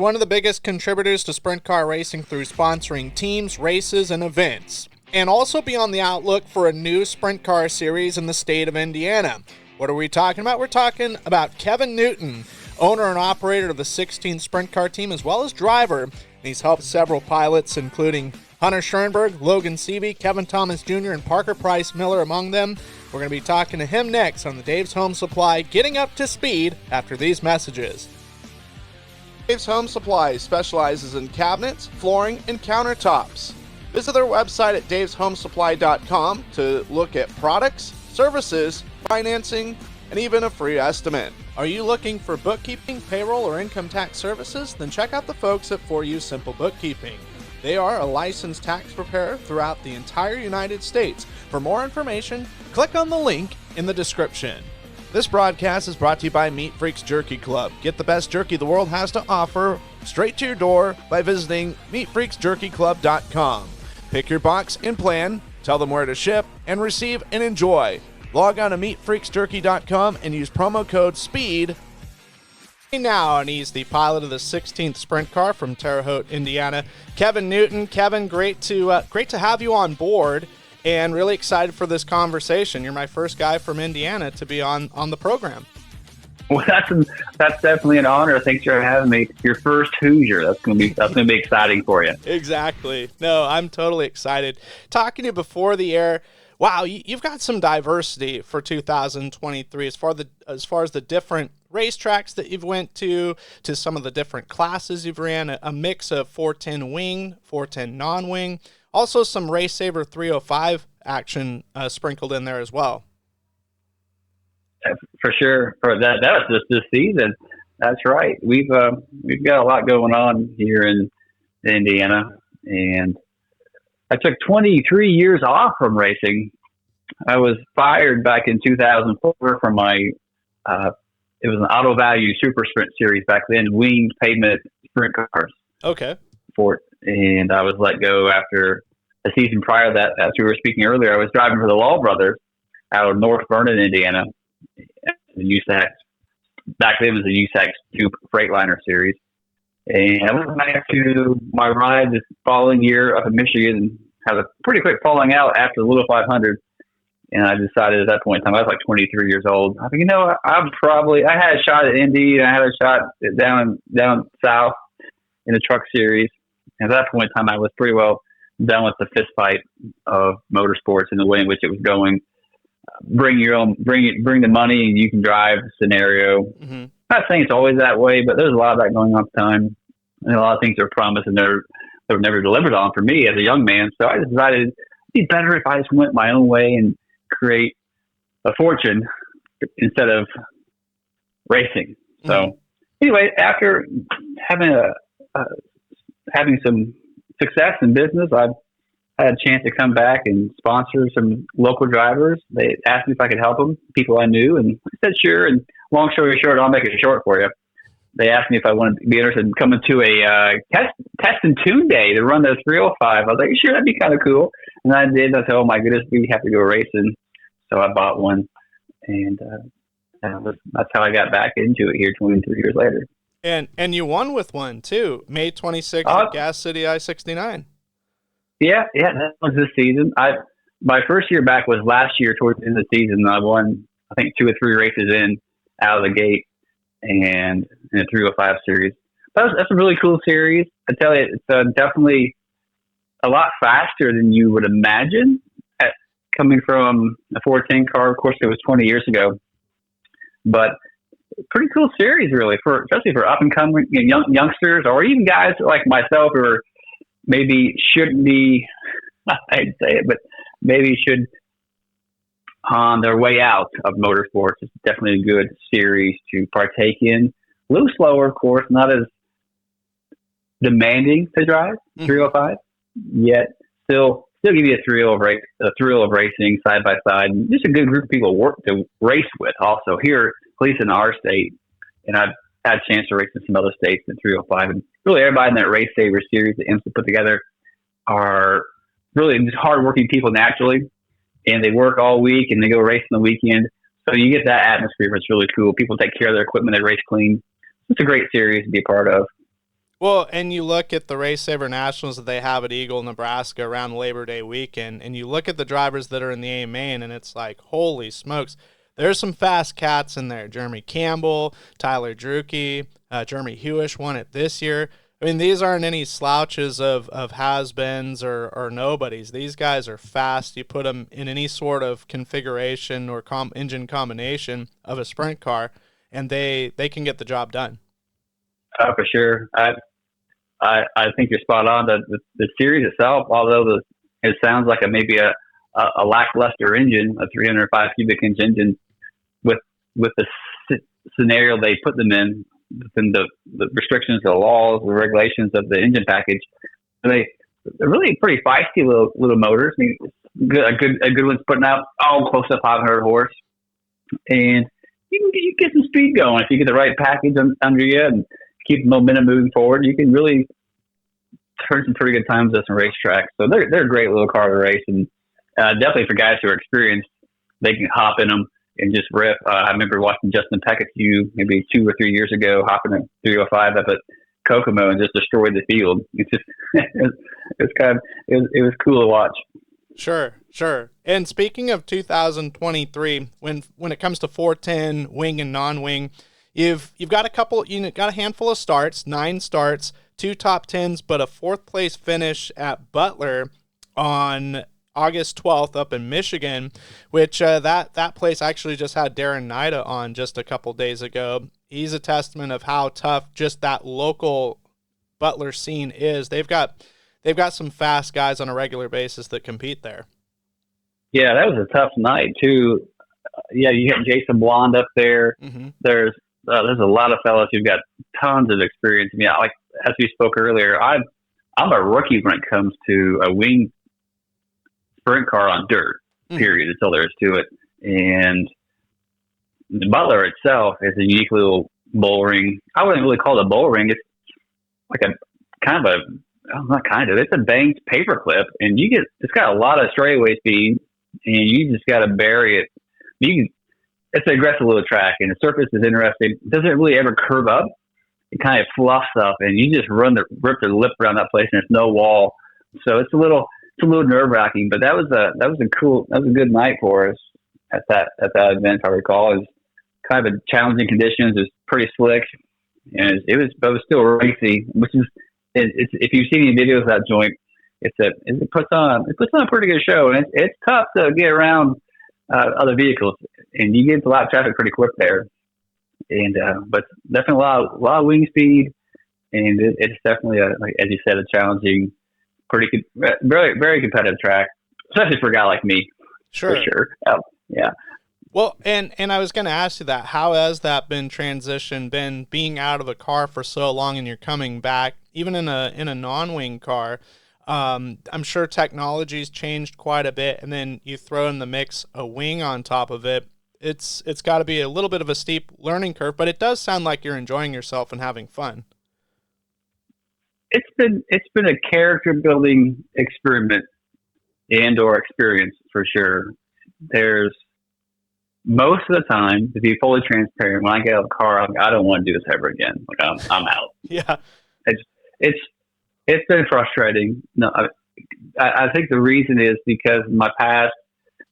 One of the biggest contributors to sprint car racing through sponsoring teams, races, and events. And also be on the outlook for a new sprint car series in the state of Indiana. What are we talking about? We're talking about Kevin Newton, owner and operator of the 16 sprint car team, as well as driver. And he's helped several pilots, including Hunter Schoenberg, Logan Seavey, Kevin Thomas Jr., and Parker Price Miller among them. We're going to be talking to him next on the Dave's Home Supply, getting up to speed after these messages. Dave's Home Supply specializes in cabinets, flooring, and countertops. Visit their website at daveshomesupply.com to look at products, services, financing, and even a free estimate. Are you looking for bookkeeping, payroll, or income tax services? Then check out the folks at For You Simple Bookkeeping. They are a licensed tax preparer throughout the entire United States. For more information, click on the link in the description. This broadcast is brought to you by Meat Freaks Jerky Club. Get the best jerky the world has to offer straight to your door by visiting meatfreaksjerkyclub.com. Pick your box and plan, tell them where to ship, and receive and enjoy. Log on to meatfreaksjerky.com and use promo code SPEED. Now, and he's the pilot of the 16th sprint car from Terre Haute, Indiana, Kevin Newton. Kevin, great to have you on board. And really excited for this conversation. You're my first guy from Indiana to be on the program. Well, that's definitely an honor. Thanks for having me. Your first Hoosier. That's gonna be exciting for you. Exactly. No, I'm totally excited. Talking to you before the air. Wow, you've got some diversity for 2023 as far as the different racetracks that you've went to some of the different classes you've ran. A mix of 410 wing, 410 non-wing. Also, some Race Saver 305 action sprinkled in there as well. For sure. That was just this season. That's right. We've got a lot going on here in Indiana, and I took 23 years off from racing. I was fired back in 2004 from my it was an Auto Value Super Sprint Series back then, winged pavement sprint cars. Okay. And I was let go after a season prior to that. As we were speaking earlier, I was driving for the Law Brothers out of North Vernon, Indiana. The USAC, back then it was the USAC 2 Freightliner Series. And I went back to my ride this following year up in Michigan and had a pretty quick falling out after the Little 500. And I decided at that point in time, I was like 23 years old. I think, I had a shot at Indy, and I had a shot down south in the Truck Series. And at that point in time, I was pretty well done with the fist fight of motorsports and the way in which it was going. Bring the money and you can drive scenario. Mm-hmm. Not saying it's always that way, but there's a lot of that going on at the time. And a lot of things are promised and they were never delivered on for me as a young man. So I decided it'd be better if I just went my own way and create a fortune instead of racing. So anyway, after having some success in business, I've had a chance to come back and sponsor some local drivers. They asked me if I could help them, people I knew, and I said sure. And long story short, I'll make it short for you. They asked me if I wanted to be interested in coming to a test and tune day to run the 305. I was like, sure, that'd be kind of cool. And I did. I said, oh my goodness, we have to go racing. So I bought one, and that's how I got back into it here 23 years later. And you won with one too, May 26th at Gas City I-69. Yeah, that was this season. My first year back was last year towards the end of the season. I won, I think, 2 or 3 races out of the gate, and in a 305 series. That's a really cool series. I tell you, it's definitely a lot faster than you would imagine. Coming from a 410 car, of course, it was 20 years ago, but pretty cool series, really, especially for up and coming youngsters, or even guys like myself who are maybe shouldn't be, I'd say it, but maybe should on their way out of motorsports. It's definitely a good series to partake in. A little slower, of course, not as demanding to drive, 305, yet still give you a thrill of racing side by side. And just a good group of people to race with also here, at least in our state. And I've had a chance to race in some other states in 305. And really everybody in that Race Saver series that IMSA put together are really just hardworking people naturally. And they work all week and they go race on the weekend. So you get that atmosphere. It's really cool. People take care of their equipment. They race clean. It's a great series to be a part of. Well, and you look at the Race Saver Nationals that they have at Eagle, Nebraska around Labor Day weekend, and you look at the drivers that are in the A main, and it's like, holy smokes, there's some fast cats in there. Jeremy Campbell, Tyler Drucke, Jeremy Hewish won it this year. I mean, these aren't any slouches of has-beens or nobodies. These guys are fast. You put them in any sort of configuration or engine combination of a sprint car, and they can get the job done. For sure. I think you're spot on. The series itself, although it sounds like maybe a lackluster engine, a 305 cubic inch engine, with the scenario they put them in, within the restrictions, the laws, the regulations of the engine package, they're really pretty feisty little motors. I mean, a good one's putting out close to 500 horse, and you get some speed going if you get the right package under you and keep the momentum moving forward. You can really turn some pretty good times at some racetracks. So they're a great little car to race, and definitely for guys who are experienced, they can hop in them and just rip. I remember watching Justin Peckettue maybe 2 or 3 years ago hopping a 305 up at Kokomo and just destroyed the field. It's just it was cool to watch. Sure. And speaking of 2023, when it comes to 410 wing and non-wing, you've got a handful of starts, 9 starts, 2 top 10s, but a 4th place finish at Butler on August 12th up in Michigan, which that place actually just had Darren Nida on just a couple days ago. He's a testament of how tough just that local Butler scene is. They've got some fast guys on a regular basis that compete there. Yeah, that was a tough night too. Yeah, you got Jason Blonde up there. Mm-hmm. There's a lot of fellas who've got tons of experience. I mean, like as we spoke earlier, I'm a rookie when it comes to a wing sprint car on dirt, period. That's all there is to it. And the Butler itself is a unique little bull ring. I wouldn't really call it a bull ring. It's like it's a banked paperclip, and it's got a lot of straightaway speed, and you just got to bury it. It's an aggressive little track, and the surface is interesting. It doesn't really ever curve up. It kind of fluffs up, and you just rip the lip around that place, and there's no wall. So it's a little nerve wracking, but that was a good night for us at that event. If I recall, it was kind of a challenging conditions. It was pretty slick, and it was still racy. Which is, if you've seen any videos of that joint, it puts on a pretty good show, and it's tough to get around other vehicles, and you get a lot of traffic pretty quick there. And but definitely a lot of wing speed, and it's definitely like as you said, a challenging, very very competitive track, especially for a guy like me. Sure. For sure. Yeah. Well, and I was going to ask you that. How has that been being out of a car for so long, and you're coming back, even in a non-wing car? I'm sure technology's changed quite a bit, and then you throw in the mix a wing on top of it. It's got to be a little bit of a steep learning curve, but it does sound like you're enjoying yourself and having fun. It's been a character building experiment and/or experience for sure. There's most of the time, to be fully transparent, when I get out of the car, I don't want to do this ever again. Like I'm out. Yeah, it's been frustrating. No, I think the reason is because in my past,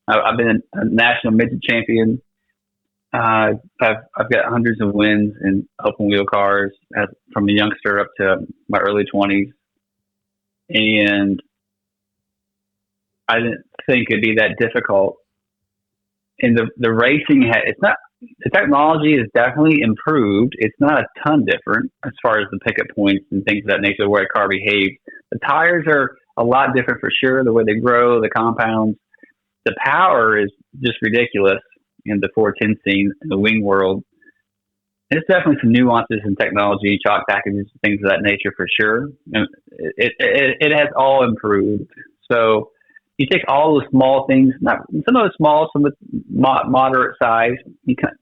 I've been a national midget champion. I've got hundreds of wins in open wheel cars from a youngster up to my early 20s, and I didn't think it'd be that difficult. And the racing the technology is definitely improved. It's not a ton different as far as the pickup points and things of that nature, the way a car behaves. The tires are a lot different for sure, the way they grow, the compounds. The power is just ridiculous in the 410 scene, in the wing world. There's definitely some nuances in technology, chalk packages, things of that nature for sure. And it has all improved. So you take all those small things, some of the small, some of the moderate size,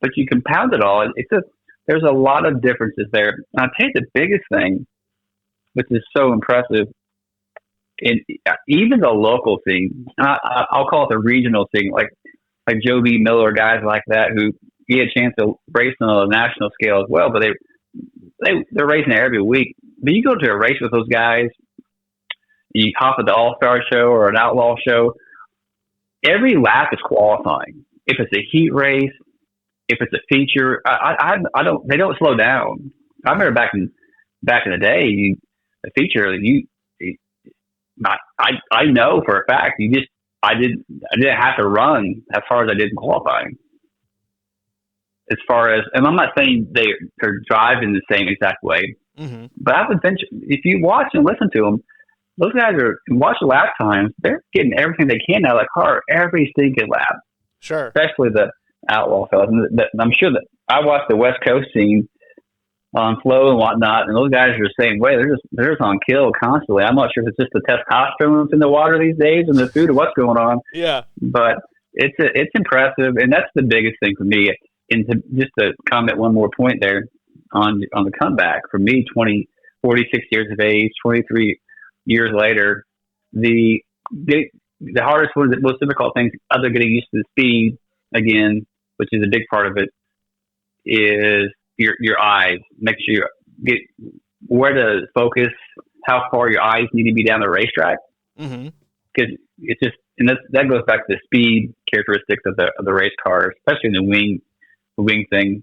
but you compound it all. There's a lot of differences there. And I'll tell you the biggest thing, which is so impressive, in even the local scene, I'll call it the regional scene, like Joe B. Miller, guys like that who get a chance to race on a national scale as well, but they're racing there every week. But you go to a race with those guys, you hop at the All Star show or an Outlaw show. Every lap is qualifying. If it's a heat race, if it's a feature, I don't. They don't slow down. I remember back in the day, the feature I know for a fact I didn't have to run as far as I did in qualifying. As far as, and I'm not saying they're driving the same exact way, but I would venture, if you watch and listen to them, those guys watch the lap times. They're getting everything they can out of the car every stinking lap. Sure. Especially the Outlaw fellas. And I'm sure that I watched the West Coast scene on Flow and whatnot, and those guys are the same way. They're just on kill constantly. I'm not sure if it's just the testosterone that's in the water these days and the food or what's going on. Yeah. But it's impressive, and that's the biggest thing for me. And just to comment one more point there on the comeback, for me, 46 years of age, 23 years later, the hardest one, the most difficult things, other than getting used to the speed again, which is a big part of it, is your eyes. Make sure you get where to focus, how far your eyes need to be down the racetrack, because it's just, and that goes back to the speed characteristics of the race car, especially in the wing thing.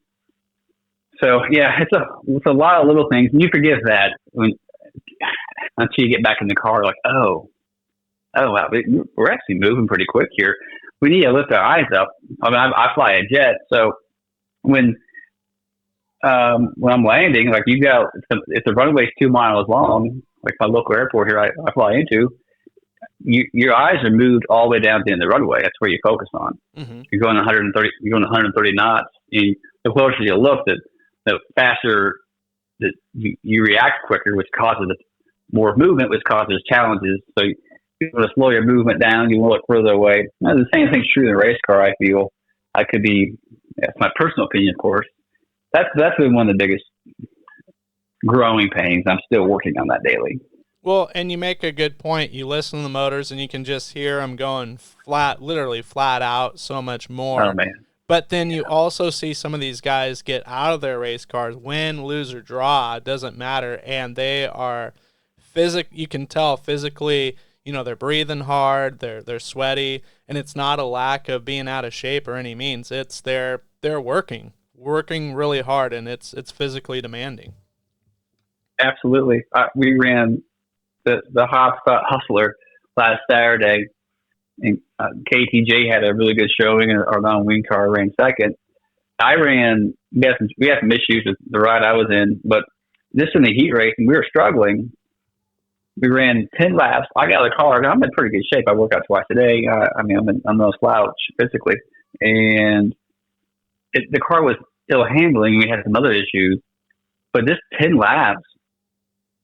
So yeah, it's a lot of little things, and you forget that until you get back in the car, like, oh wow, we're actually moving pretty quick here. We need to lift our eyes up. I mean, I fly a jet, so when I'm landing, like if the runway's 2 miles long, like my local airport here I fly into, your eyes are moved all the way down to the end of the runway. That's where you focus on. You're going 130 knots, and the closer you look, the faster that you react quicker, which causes more movement, which causes challenges. So you want to slow your movement down, you want to look further away. Now, the same thing's true in the race car, I feel. That's my personal opinion, of course. That's been one of the biggest growing pains. I'm still working on that daily. Well, and you make a good point. You listen to the motors, and you can just hear them going literally flat out so much more. Oh, man. But then you also see some of these guys get out of their race cars, win, lose, or draw, it doesn't matter, and they are you can tell physically, they're breathing hard, they're sweaty, and it's not a lack of being out of shape or any means. It's they're working really hard, and it's physically demanding. Absolutely. We ran the Hotspot Hustler last Saturday, and KTJ had a really good showing, and our non-wing car ran second. We had some issues with the ride I was in, but just in the heat race, and we were struggling. We ran 10 laps. I got out of the car. I'm in pretty good shape. I work out twice a day. I'm no slouch physically, and the car was still handling. We had some other issues, but just 10 laps,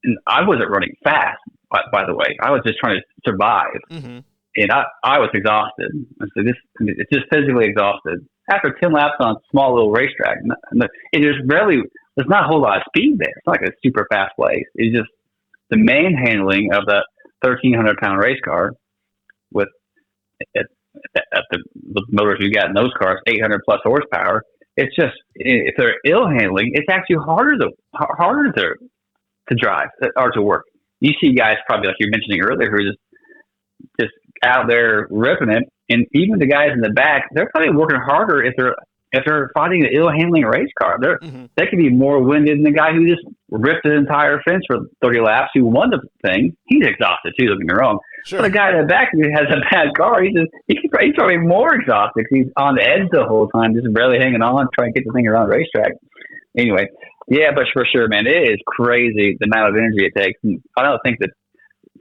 and I wasn't running fast. By the way, I was just trying to survive, and I was exhausted. So it's just physically exhausted. After 10 laps on a small little racetrack, there's not a whole lot of speed there. It's not like a super fast place. It's just the manhandling of the 1,300-pound race car with at the motors we got in those cars, 800 plus horsepower. It's just, if they're ill handling, it's actually harder to drive or to work. You see guys probably like you're mentioning earlier who are just out there ripping it, and even the guys in the back, they're probably working harder if they're fighting an ill handling race car. They could be more winded than the guy who just ripped the entire fence for 30 laps who won the thing. He's exhausted too, don't get me wrong. Sure. But the guy in the back who has a bad car, he's probably more exhausted because he's on the edge the whole time, just barely hanging on, trying to get the thing around the racetrack. Anyway, yeah, but for sure, man, it is crazy the amount of energy it takes. And I don't think that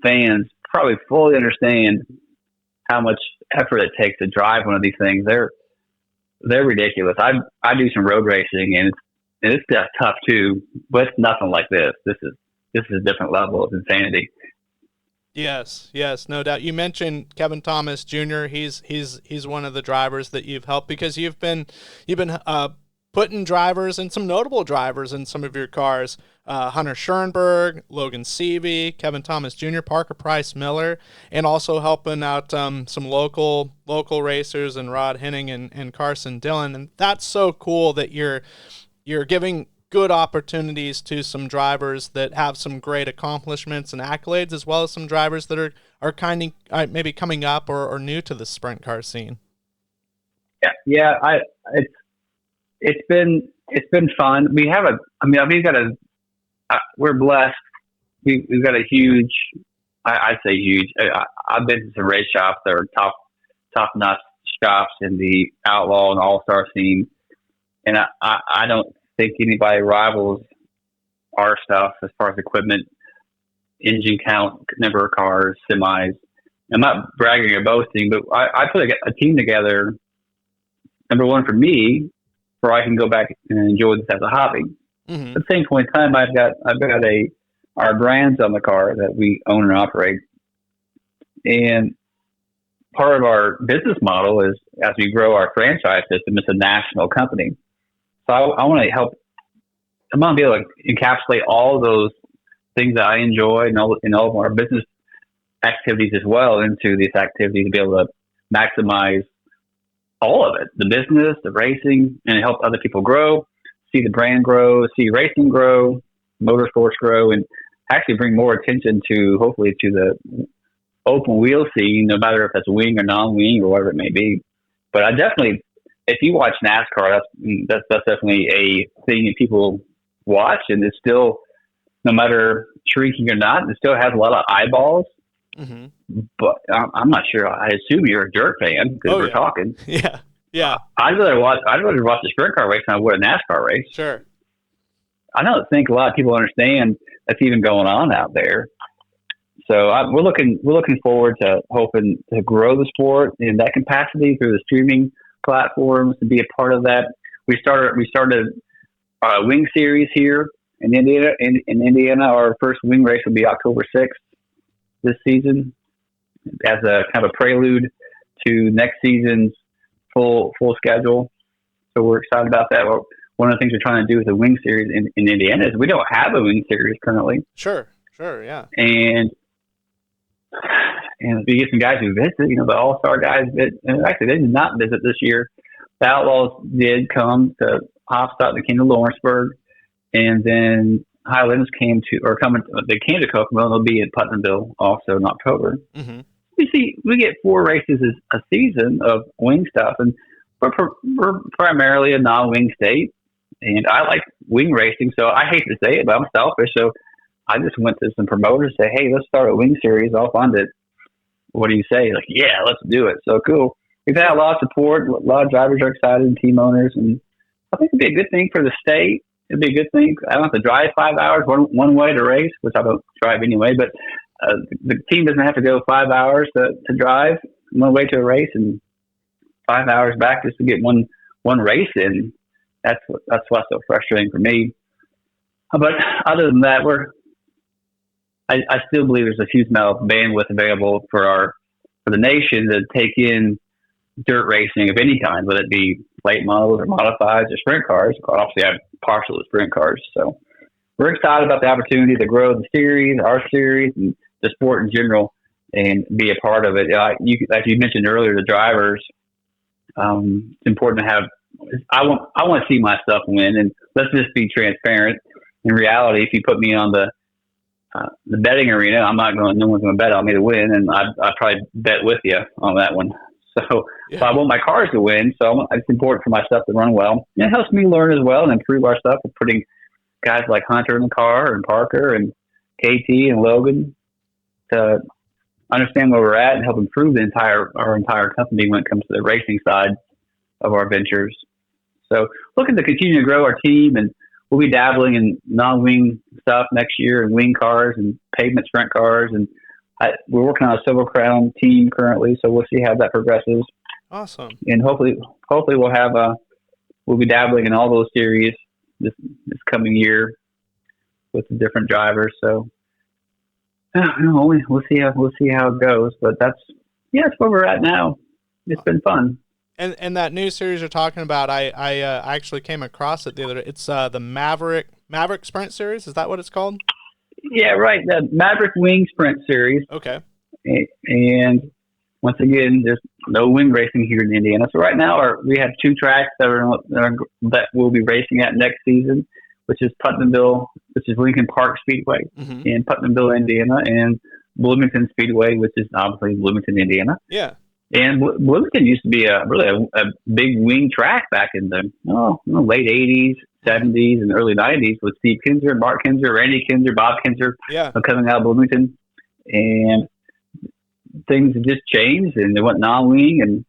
fans probably fully understand how much effort it takes to drive one of these things. They're ridiculous. I do some road racing, and it's just tough too, but it's nothing like this. This is a different level of insanity. Yes, no doubt. You mentioned Kevin Thomas Jr. He's one of the drivers that you've helped, because you've been putting drivers and some notable drivers in some of your cars. Hunter Schoenberg, Logan Seavey, Kevin Thomas Jr., Parker Price Miller, and also helping out some local racers and Rod Henning and Carson Dillon. And that's so cool that you're giving good opportunities to some drivers that have some great accomplishments and accolades, as well as some drivers that are kind of maybe coming up or new to the sprint car scene. Yeah. It's been fun. We're blessed. We've got a huge. I'd say huge. I've been to some race shops that are top notch shops in the outlaw and all star scene, and I don't think anybody rivals our stuff as far as equipment, engine count, number of cars, semis. I'm not bragging or boasting, but I put a team together. Number one for me, where I can go back and enjoy this as a hobby. Mm-hmm. At the same point in time, I've got our brands on the car that we own and operate, and part of our business model is as we grow our franchise system, it's a national company. So I want to help. I want to be able to encapsulate all of those things that I enjoy and all of our business activities as well into this activity to be able to maximize all of it, the business, the racing, and help other people grow, see the brand grow, see racing grow, motorsports grow, and actually bring more attention hopefully to the open wheel scene, no matter if that's wing or non-wing or whatever it may be. But I definitely, if you watch NASCAR, that's definitely a thing that people watch, and it's still, no matter shrinking or not, it still has a lot of eyeballs. Mm-hmm. But I'm not sure. I assume you're a dirt fan because we're talking. Yeah. I'd rather watch a sprint car race than I would a NASCAR race. Sure. I don't think a lot of people understand that's even going on out there. So we're looking forward to hoping to grow the sport in that capacity through the streaming platforms to be a part of that. We started a wing series here in Indiana. In Indiana, our first wing race will be October 6th this season, as a kind of a prelude to next season's full schedule. So we're excited about that. One of the things we're trying to do with the wing series in Indiana is we don't have a wing series currently. Sure, yeah. And we get some guys who visit, the all-star guys and actually they did not visit this year. The Outlaws did come to Hofstra, they came to Lawrenceburg, and then Highlands came to Kokomo. They'll be in Putnamville also in October. Mm-hmm. We get 4 races a season of wing stuff, and we're primarily a non-wing state, and I like wing racing, so I hate to say it, but I'm selfish, so I just went to some promoters and say, hey, let's start a wing series. I'll fund it. What do you say? Like, yeah, let's do it. So cool. We've had a lot of support. A lot of drivers are excited and team owners, and I think it'd be a good thing for the state. It'd be a good thing. I don't have to drive 5 hours one way to race, which I don't drive anyway, but the team doesn't have to go 5 hours to drive one way to a race and 5 hours back just to get one race in. That's what's so frustrating for me. But other than that, I still believe there's a huge amount of bandwidth available for the nation to take in dirt racing of any kind, whether it be late models or modifieds or sprint cars. Obviously, I'm partial to sprint cars, so we're excited about the opportunity to grow the series, our series, and the sport in general, and be a part of it. Like you mentioned earlier, the drivers. It's important to have. I want to see my stuff win, and let's just be transparent. In reality, if you put me on the betting arena, no one's going to bet on me to win, and I'd probably bet with you on that one. So I want my cars to win. So it's important for my stuff to run well. And it helps me learn as well and improve our stuff with putting guys like Hunter in the car and Parker and KT and Logan to understand where we're at and help improve our entire company when it comes to the racing side of our ventures. So looking to continue to grow our team, and we'll be dabbling in non-wing stuff next year and wing cars and pavement sprint cars. And we're working on a Silver Crown team currently, so we'll see how that progresses. Awesome. And hopefully we'll be dabbling in all those series this coming year with the different drivers. So we'll see how it goes. But that's where we're at now. It's been fun. And that new series you're talking about, I actually came across it the other day. It's the Maverick Sprint Series. Is that what it's called? Yeah, right. The Maverick Wing Sprint Series. Okay. And once again, there's no wing racing here in Indiana. So right now we have 2 tracks that we'll be racing at next season. which is Putnamville, which is Lincoln Park Speedway in Putnamville, Indiana, and Bloomington Speedway, which is obviously Bloomington, Indiana. Yeah. And Bloomington used to be a big wing track back in the late 80s, 70s, and early 90s with Steve Kinser, Mark Kinser, Randy Kinser, Bob Kinser coming out of Bloomington. And things just changed, and they went non-wing, and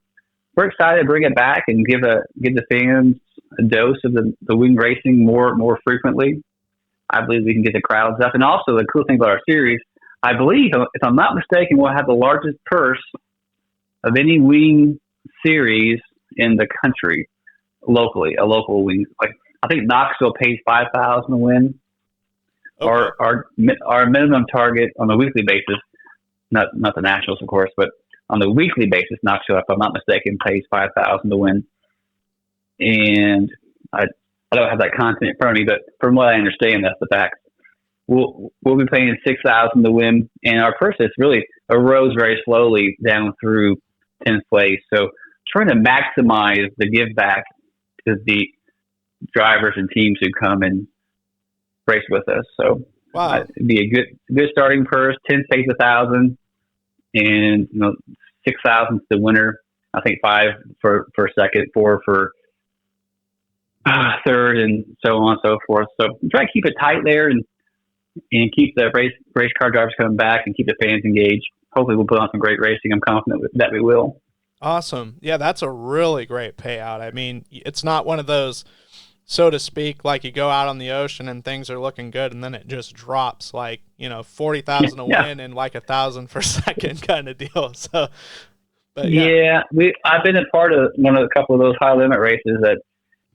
we're excited to bring it back and give the fans a dose of the wing racing more frequently. I believe we can get the crowds up. And also the cool thing about our series, I believe, if I'm not mistaken, we'll have the largest purse of any wing series in the country locally, a local wing. Like, I think Knoxville pays $5,000 to win. Okay. Our minimum target on a weekly basis, not the nationals, of course, but on the weekly basis, Knoxville, if I'm not mistaken, pays $5,000 to win. And I don't have that content in front of me, but from what I understand, that's the fact. We'll be paying $6,000 to win, and our purse really arose very slowly down through 10th place. So trying to maximize the give back to the drivers and teams who come and race with us. So wow. It'd be a good starting purse. 10th place, $1,000, and $6,000 to the winner. I think $5 for second, $4 for third, and so on and so forth. So try to keep it tight there and keep the race car drivers coming back and keep the fans engaged. Hopefully we'll put on some great racing. I'm confident that we will. Awesome. Yeah, that's a really great payout. I mean, it's not one of those, so to speak, like you go out on the ocean and things are looking good and then it just drops like, $40,000 a win and like $1,000 for second kind of deal. So, but I've been a part of a couple of those high limit races that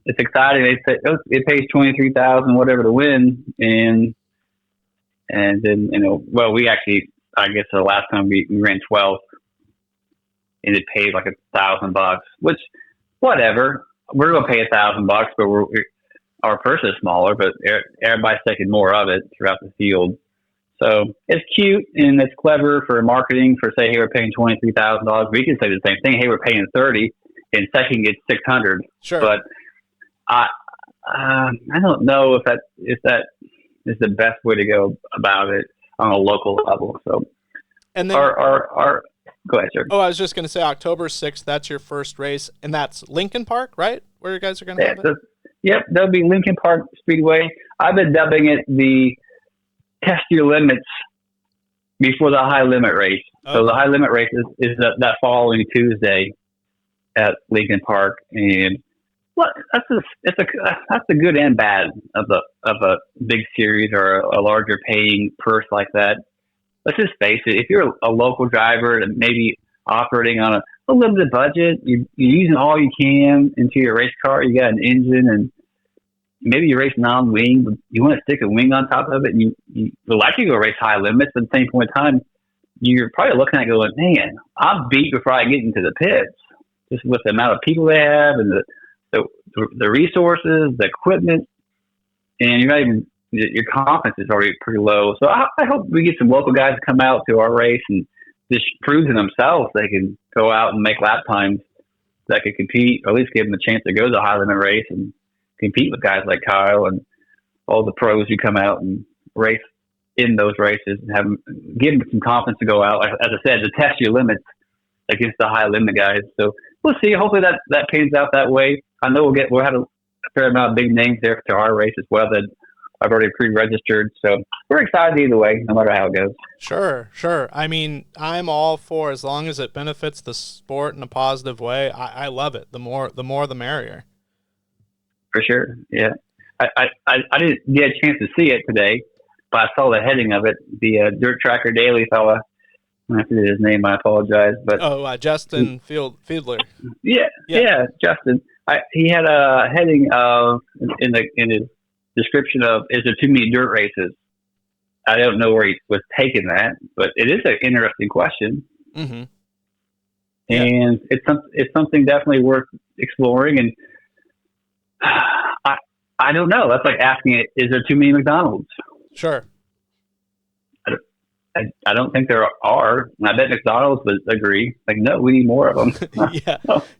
it's exciting. They say it pays $23,000 whatever to win, and then we actually, I guess the last time we ran 12th, and it paid like $1,000, which whatever. We're gonna pay $1,000, but our purse is smaller, but everybody's taking more of it throughout the field. So it's cute and it's clever for marketing. For say, hey, we're paying $23,000. We can say the same thing. Hey, we're paying $30,000, and second gets $600. Sure. But I don't know if that is the best way to go about it on a local level. So, and then go ahead, sir. Oh, I was just going to say October 6th. That's your first race, and that's Lincoln Park, right? Where you guys are going to have it? Yep, that'll be Lincoln Park Speedway. I've been dubbing it the Test Your Limits before the high limit race. Okay. So the high limit race is that following Tuesday at Lincoln Park, and that's the good and bad of a big series or a larger paying purse like that. Let's just face it. If you're a local driver and maybe operating on a limited budget, you're using all you can into your race car. You got an engine, and maybe you race non-wing, but you want to stick a wing on top of it, and you would like to go race high limits. But at the same point in time, you're probably looking at it going, man, I'm beat before I get into the pits, just with the amount of people they have and the resources, the equipment, and your confidence is already pretty low. So I hope we get some local guys to come out to our race and just prove to themselves they can go out and make lap times that could compete, or at least give them a chance to go to the high limit race and compete with guys like Kyle and all the pros who come out and race in those races, and give them some confidence to go out, as I said, to test your limits against the high limit guys. So we'll see. Hopefully that pans out that way. I know we'll have a fair amount of big names there to our race as well that I've already pre-registered. So we're excited either way, no matter how it goes. Sure. I mean, I'm all for, as long as it benefits the sport in a positive way. I love it. The more the merrier. For sure. Yeah. I didn't get a chance to see it today, but I saw the heading of it. The Dirt Tracker Daily fella, I forget his name, I apologize. But Justin Fiedler. Yeah, Justin. He had a heading of in his description of, is there too many dirt races? I don't know where he was taking that, but it is an interesting question. Mm-hmm. Yeah. And it's something definitely worth exploring. And I don't know. That's like asking, is there too many McDonald's? Sure. I don't think there are. And I bet McDonald's would agree. Like, no, we need more of them.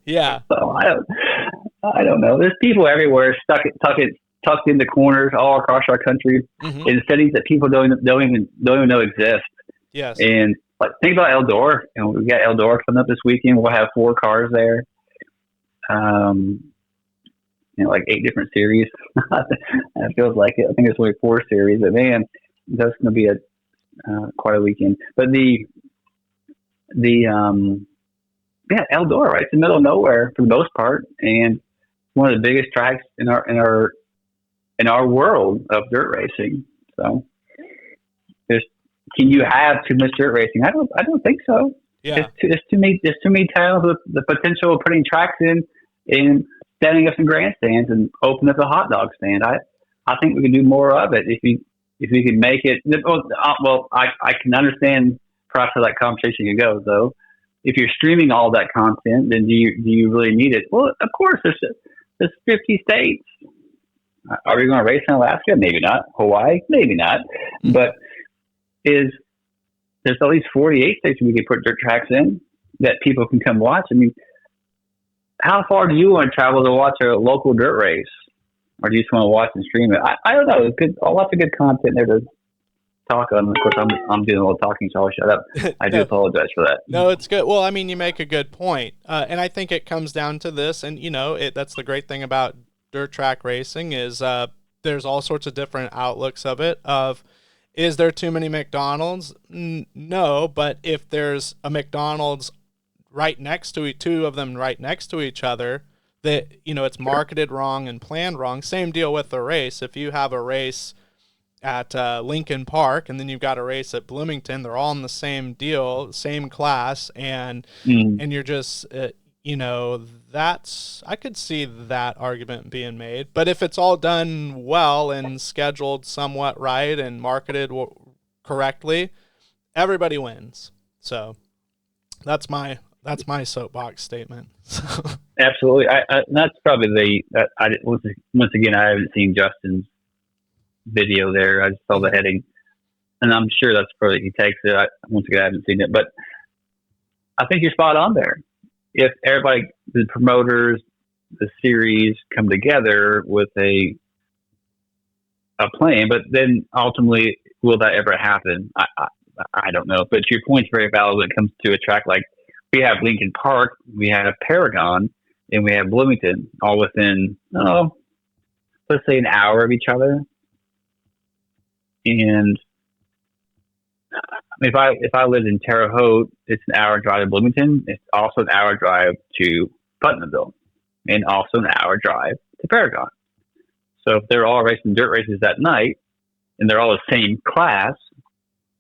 Yeah. So I don't know. There's people everywhere tucking tucked into corners all across our country in cities that people don't even know exist. Yes. And like, think about Eldora. We got Eldora coming up this weekend. We'll have 4 cars there. Like 8 different series. It feels like it. I think it's only 4 series, but man, that's going to be quite a weekend. But Eldora, right? It's in the middle of nowhere for the most part, and one of the biggest tracks in our world of dirt racing. So, can you have too much dirt racing? I don't think so. Yeah. There's too many titles with the potential of putting tracks in and standing up some grandstands and open up a hot dog stand. I think we can do more of it if we can make it. Well, I can understand perhaps how that conversation can go, though. If you're streaming all that content, then do you really need it? Well, of course, there's 50 states. Are we going to race in Alaska? Maybe not. Hawaii? Maybe not. But there's at least 48 states we can put dirt tracks in that people can come watch. I mean, how far do you want to travel to watch a local dirt race? Or do you just want to watch and stream it? I don't know. It's good, lots of good content there to talk on. Of course, I'm doing a little talking, so I'll shut up. I do apologize for that. No, it's good. Well, I mean, you make a good point. And I think it comes down to this. And, that's the great thing about dirt track racing is there's all sorts of different outlooks of it. Is there too many McDonald's? No, but if there's a McDonald's right next to 2 of them right next to each other, that it's marketed wrong and planned wrong. Same deal with the race. If you have a race at Lincoln Park and then you've got a race at Bloomington, they're all in the same deal, same class, and you're just that's, I could see that argument being made. But if it's all done well and scheduled somewhat right and marketed correctly, everybody wins. So that's my soapbox statement. Absolutely. That's probably once again, I haven't seen Justin's video there. I just saw the heading, and I'm sure that's probably he takes it. Once again, I haven't seen it, but I think you're spot on there. If everybody, the promoters, the series come together with a plan, but then ultimately, will that ever happen? I don't know. But your point's very valid when it comes to a track like we have Lincoln Park, we have Paragon, and we have Bloomington, all within, let's say an hour of each other. And if I lived in Terre Haute, it's an hour drive to Bloomington. It's also an hour drive to Putnamville, and also an hour drive to Paragon. So if they're all racing dirt races that night, and they're all the same class,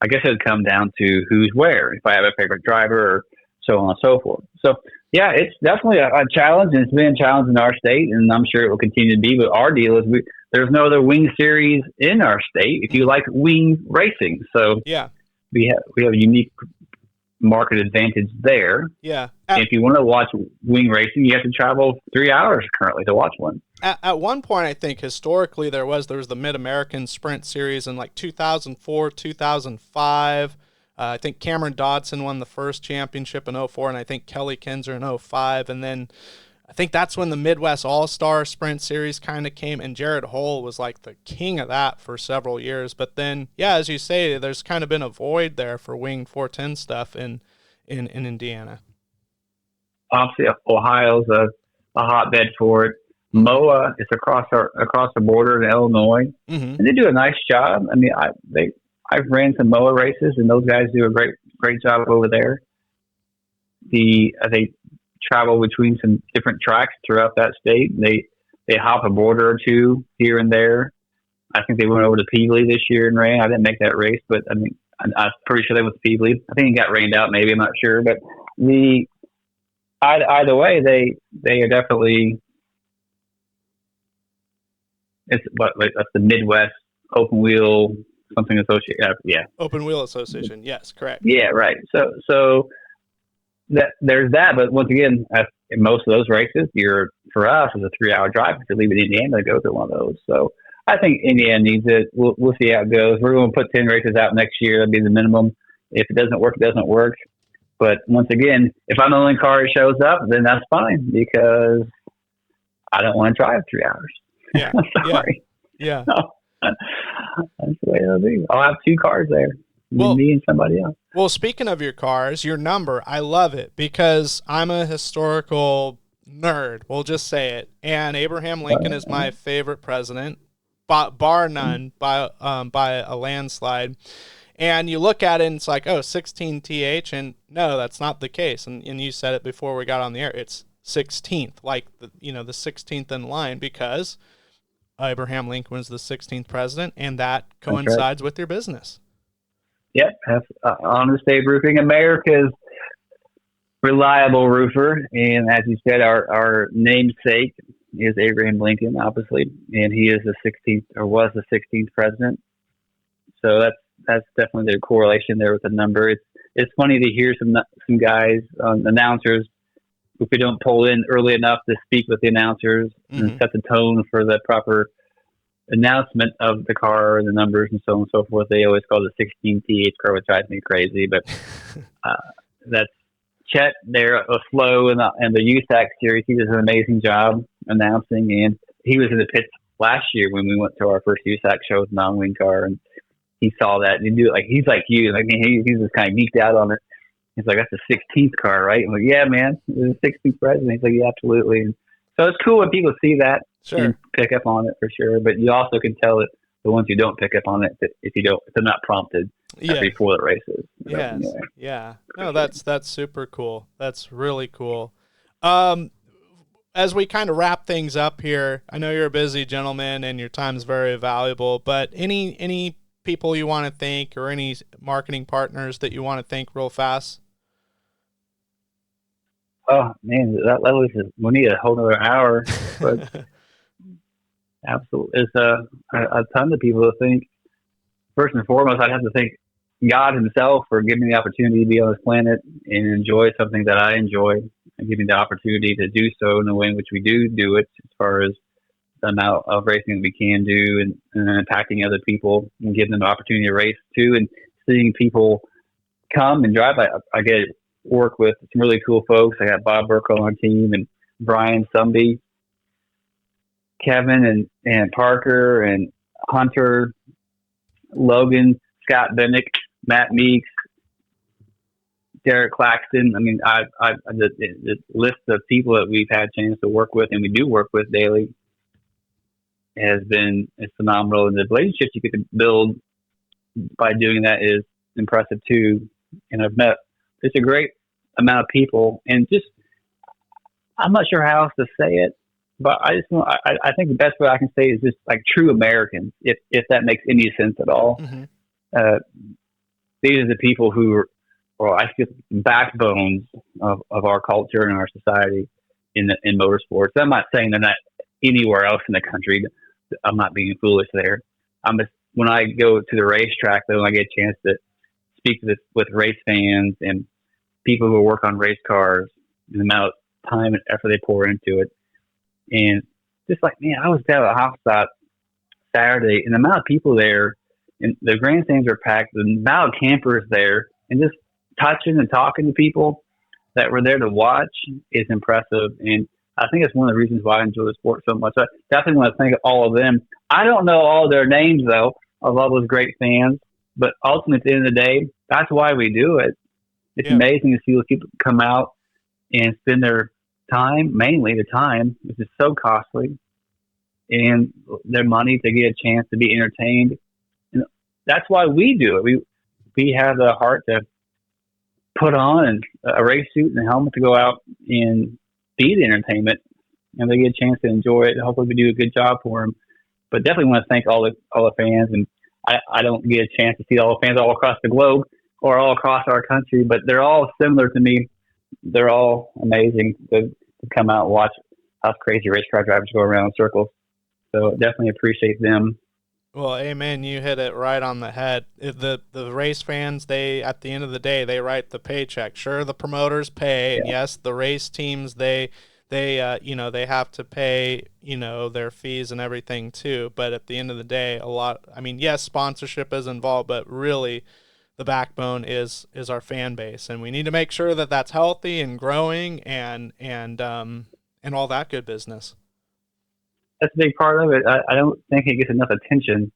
I guess it would come down to who's where. If I have a favorite driver, or so on and so forth. So yeah, it's definitely a challenge, and it's been a challenge in our state, and I'm sure it will continue to be. But our deal is there's no other wing series in our state if you like wing racing. So yeah. We have a unique market advantage there. Yeah. If you want to watch wing racing, you have to travel 3 hours currently to watch one. At one point, I think historically there was the Mid-American Sprint Series in like 2004, 2005. I think Cameron Dodson won the first championship in 2004, and I think Kelly Kinzer in 2005. And then I think that's when the Midwest All-Star Sprint Series kind of came, and Jared Hull was like the king of that for several years. But then, yeah, as you say, there's kind of been a void there for Wing 410 stuff in Indiana. Obviously, Ohio's a hotbed for it. MOA is across the border in Illinois, and they do a nice job. I mean, I've ran some MOA races, and those guys do a great job over there. They travel between some different tracks throughout that state. They hop a border or two here and there. I think they went over to Peebly this year and ran. I didn't make that race, but I mean, I'm pretty sure they went to Peebly. I think it got rained out, maybe, I'm not sure. But either way, they are definitely. That's the Midwest Open Wheel something association. Yeah, Open Wheel Association. Yes, correct. Yeah, right. So that there's that. But once again, in most of those races, for us, it's a 3-hour drive. If you're leaving Indiana to go to one of those, so I think Indiana needs it. We'll see how it goes. We're going to put 10 races out next year. That'll be the minimum. If it doesn't work, it doesn't work. But once again, if I'm the only car that shows up, then that's fine because I don't want to drive 3 hours. Yeah. Sorry. Yeah. That's the way it'll be. I'll have two cars there, Well, me and somebody else. well, speaking of your cars, your number, I love it because I'm a historical nerd. We'll just say it. And Abraham Lincoln is my favorite president, bar none, by a landslide. And you look at it and it's like, oh, 16th, and no, that's not the case. And you said it before we got on the air. It's 16th, like the 16th in line, because Abraham Lincoln was the 16th president, and that coincides with your business. Yep, that's Honest Abe Roofing, America's reliable roofer. And as you said, our namesake is Abraham Lincoln, obviously, and he is the 16th, or was the 16th president. So that's definitely the correlation there with the number. It's funny to hear some guys, announcers, if we don't pull in early enough to speak with the announcers and set the tone for the proper announcement of the car and the numbers and so on and so forth. They always call the 16th car, which drives me crazy. But that's Chet there, a Flo and the USAC series. He does an amazing job announcing, and he was in the pits last year when we went to our first USAC show with non-wing car, and he saw that and he knew, like, he's like you, like he's just kind of geeked out on it. He's like, that's the 16th car, right? I'm like, yeah, man, it's the 16th president. He's like, yeah, absolutely. And so it's cool when people see that and pick up on it for sure. But you also can tell it the ones who don't pick up on it if they're not prompted before the races. Yes. Anyway. Yeah. No, that's super cool. That's really cool. As we kind of wrap things up here, I know you're a busy gentleman and your time is very valuable, but any people you want to thank or any marketing partners that you want to thank real fast? Oh man, we need a whole other hour, but absolutely, it's a ton of people to thank. First and foremost, I'd have to thank God Himself for giving me the opportunity to be on this planet and enjoy something that I enjoy, and giving me the opportunity to do so in the way in which we do it, as far as the amount of racing that we can do, and impacting other people and giving them the opportunity to race too, and seeing people come and drive. I get to work with some really cool folks. I got Bob Burke on our team, and Brian Sumby, Kevin and Parker and Hunter, Logan, Scott Bennick, Matt Meeks, Derek Claxton. I mean, the list of people that we've had a chance to work with and we do work with daily is phenomenal. And the relationships you get to build by doing that is impressive too. And I've met just a great amount of people, and just, I'm not sure how else to say it, but I think the best way I can say is just like true Americans, if that makes any sense at all. These are the people who are, I feel, backbones of our culture and our society in motorsports. I'm not saying they're not anywhere else in the country. I'm not being foolish there. When I go to the racetrack, though, I get a chance to speak with race fans and people who work on race cars, and the amount of time and effort they pour into it. And just like, man, I was down at Hofstad Saturday, and the amount of people there, and the grandstands are packed, the amount of campers there, and just touching and talking to people that were there to watch is impressive. And I think it's one of the reasons why I enjoy the sport so much. I definitely want to thank all of them. I don't know all their names, though, of all those great fans, but ultimately, at the end of the day, that's why we do it. It's amazing to see those people come out and spend their time, mainly the time, which is so costly, and their money to get a chance to be entertained. And that's why we do it. We have the heart to put on a race suit and a helmet to go out and be the entertainment, and they get a chance to enjoy it. Hopefully we do a good job for them. But definitely want to thank all the fans, and I don't get a chance to see all the fans all across the globe or all across our country, but they're all similar to me. They're all amazing to come out and watch us crazy race car drivers go around in circles. So definitely appreciate them. Well, amen. You hit it right on the head. The race fans, they, at the end of the day, they write the paycheck. Sure, the promoters pay, and yes, the race teams, they have to pay, their fees and everything too. But at the end of the day, yes, sponsorship is involved, but really the backbone is our fan base, and we need to make sure that that's healthy and growing and all that good business. that's a big part of it. I don't think it gets enough attention.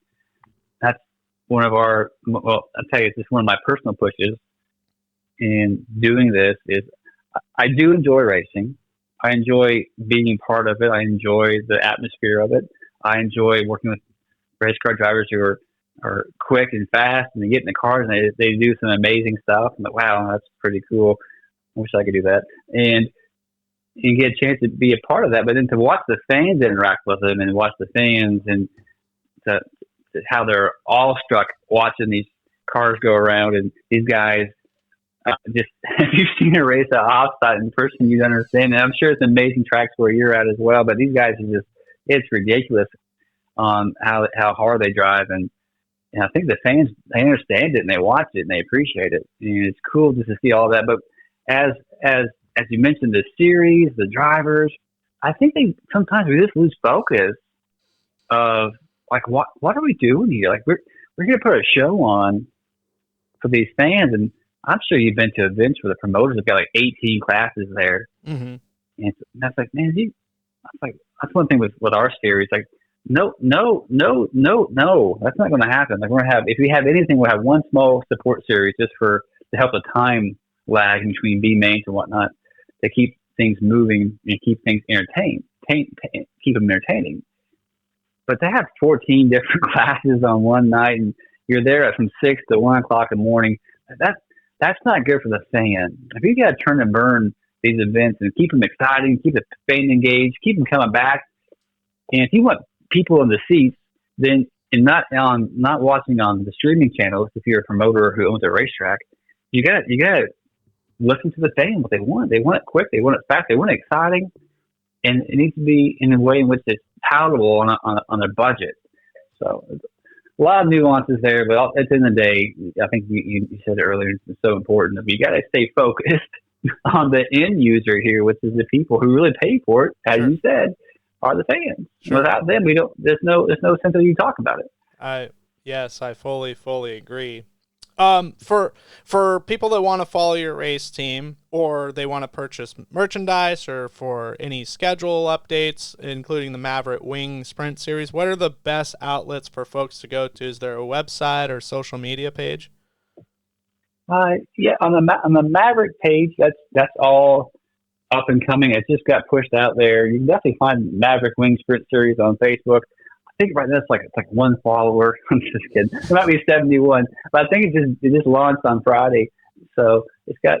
That's one of our, well, I'll tell you, it's just one of my personal pushes in doing this is I do enjoy racing. I enjoy being part of it. I enjoy the atmosphere of it. I enjoy working with race car drivers who are quick and fast, and they get in the cars and they do some amazing stuff. I'm like, wow, that's pretty cool. I wish I could do that. And you get a chance to be a part of that, but then to watch the fans interact with them and watch the fans and to how they're awestruck watching these cars go around and these guys just if you've seen a race at offside in person, you understand. And I'm sure it's amazing tracks where you're at as well, but these guys are just it's ridiculous on how hard they drive and I think the fans they understand it and they watch it and they appreciate it. And it's cool just to see all that. But as you mentioned, the series, the drivers, I think sometimes we just lose focus of like what are we doing here? Like we're gonna put a show on for these fans, and I'm sure you've been to events where the promoters have got like 18 classes there, and that's like, man, that's one thing with our series. Like, no, that's not going to happen. Like we're gonna have if we have anything, we'll have one small support series just to help the time lag in between B mains and whatnot to keep things moving and keep things keep them entertaining. But to have 14 different classes on one night and you're there from 6 to 1 o'clock in the morning, that's not good for the fan. If you got to turn and burn these events and keep them exciting, keep the fan engaged, keep them coming back, and if you want people in the seats, then and not watching on the streaming channels, if you're a promoter who owns a racetrack, you got to listen to the fan what they want. They want it quick, they want it fast, they want it exciting, and it needs to be in a way in which it's palatable on a budget. So a lot of nuances there, but at the end of the day, I think you said it earlier, it's so important. You got to stay focused on the end user here, which is the people who really pay for it, as you said, are the fans. Without them, there's no sense of you talk about it. Yes, I fully agree. For people that want to follow your race team or they want to purchase merchandise or for any schedule updates, including the Maverick Wing Sprint Series, what are the best outlets for folks to go to? Is there a website or social media page? Yeah, on the Maverick page, that's all up and coming. It just got pushed out there. You can definitely find Maverick Wing Sprint Series on Facebook. I think right now it's like one follower. I'm just kidding. It might be 71, but I think it just launched on Friday. So it's got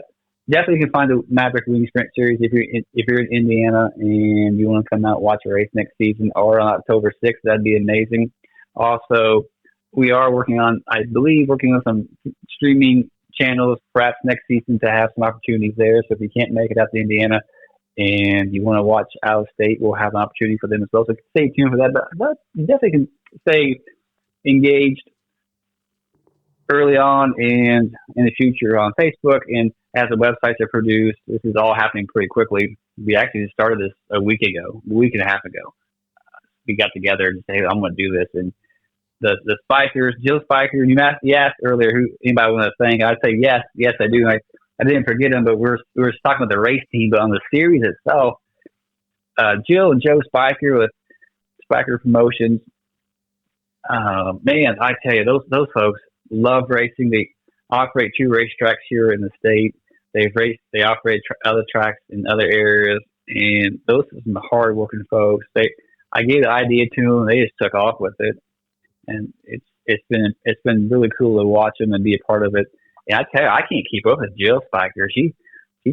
definitely you can find the Maverick Wing Sprint Series if you're in Indiana and you want to come out and watch a race next season or on October 6th. That'd be amazing. Also, we are working on some streaming channels perhaps next season to have some opportunities there. So if you can't make it out to Indiana and you want to watch out of state, we'll have an opportunity for them as well. So stay tuned for that. But you definitely can stay engaged early on and in the future on Facebook. And as the websites are produced, this is all happening pretty quickly. We actually just started this a week and a half ago. We got together and said, hey, I'm going to do this. And the Spikers, Jill Spiker, you asked earlier who anybody want to thank. I'd say yes, I do. I didn't forget him, but we were talking about the race team, but on the series itself, Jill and Joe Spiker with Spiker Promotions. Man, I tell you, those folks love racing. They operate 2 racetracks here in the state. They operate other tracks in other areas, and those are some hard-working folks. I gave the idea to them, and they just took off with it, and it's been really cool to watch them and be a part of it. And I tell you, I can't keep up with Jill Spiker. She's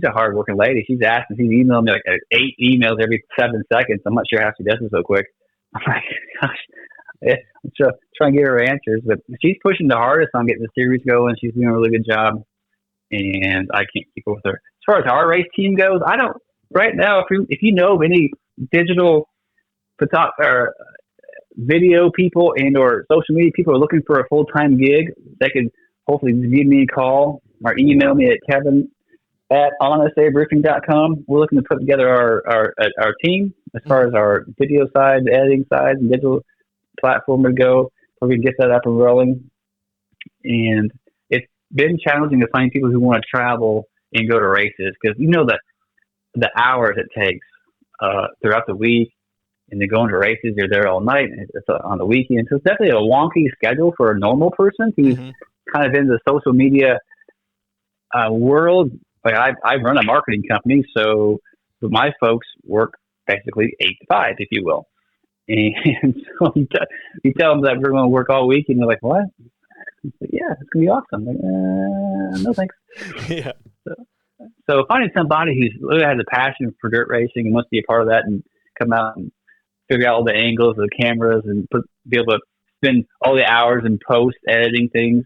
a hard-working lady. She's emailing me like 8 emails every 7 seconds. I'm not sure how she does it so quick. I'm like, gosh, I'm trying to get her answers, but she's pushing the hardest on getting the series going. She's doing a really good job, and I can't keep up with her. As far as our race team goes, I don't right now. If you know of any digital or video people and or social media people are looking for a full-time gig, they could hopefully give me a call or email me at kevin@honestabriefing.com. We're looking to put together our team as far as our video side, the editing side, and digital platform would go, so we can get that up and rolling. And it's been challenging to find people who want to travel and go to races because you know that the hours it takes throughout the week and they're going to races. You're there all night, and it's on the weekend. So it's definitely a wonky schedule for a normal person who's kind of in the social media world. Like I run a marketing company, so my folks work basically 8 to 5, if you will. And so you tell them that we're going to work all week, and they're like, "What?" Like, yeah, it's going to be awesome. Like, no thanks. Yeah. So finding somebody who's really has a passion for dirt racing and wants to be a part of that and come out and figure out all the angles of the cameras and be able to spend all the hours in post editing things.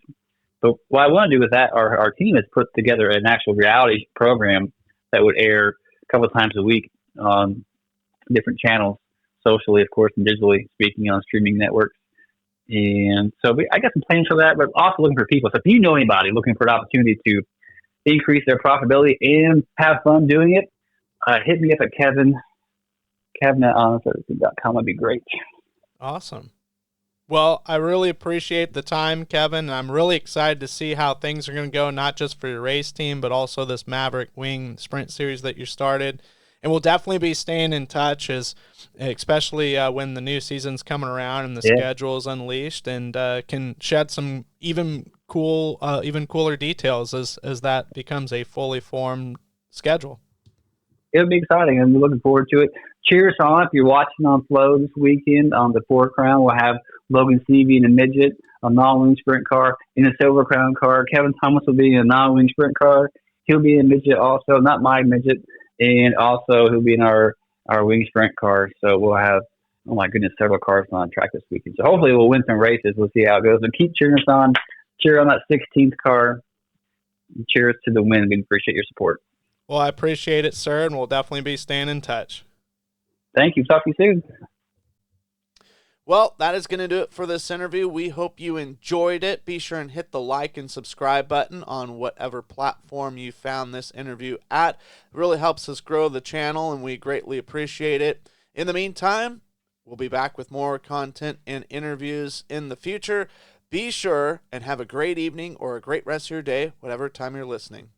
But what I want to do with that, our team has put together an actual reality program that would air a couple of times a week on different channels, socially, of course, and digitally speaking on streaming networks. And so I got some plans for that, but also looking for people. So if you know anybody looking for an opportunity to increase their profitability and have fun doing it, hit me up at Kevin at honesteverything.com. Would be great. Awesome. Well, I really appreciate the time, Kevin. And I'm really excited to see how things are going to go, not just for your race team, but also this Maverick Wing Sprint Series that you started. And we'll definitely be staying in touch, especially when the new season's coming around and the schedule is unleashed, and can shed some even cooler details as that becomes a fully formed schedule. It'll be exciting, and we're looking forward to it. Cheers on if you're watching on Flow this weekend on the 4 Crown. We'll have Logan Seavey in a midget, a non-wing sprint car, in a Silver Crown car. Kevin Thomas will be in a non-wing sprint car. He'll be in a midget also, not my midget, and also he'll be in our wing sprint car. So we'll have, oh my goodness, several cars on track this weekend. So hopefully we'll win some races. We'll see how it goes. So keep cheering us on. Cheer on that 16th car. Cheers to the win. We appreciate your support. Well, I appreciate it, sir, and we'll definitely be staying in touch. Thank you. Talk to you soon. Well, that is going to do it for this interview. We hope you enjoyed it. Be sure and hit the like and subscribe button on whatever platform you found this interview at. It really helps us grow the channel, and we greatly appreciate it. In the meantime, we'll be back with more content and interviews in the future. Be sure and have a great evening or a great rest of your day, whatever time you're listening.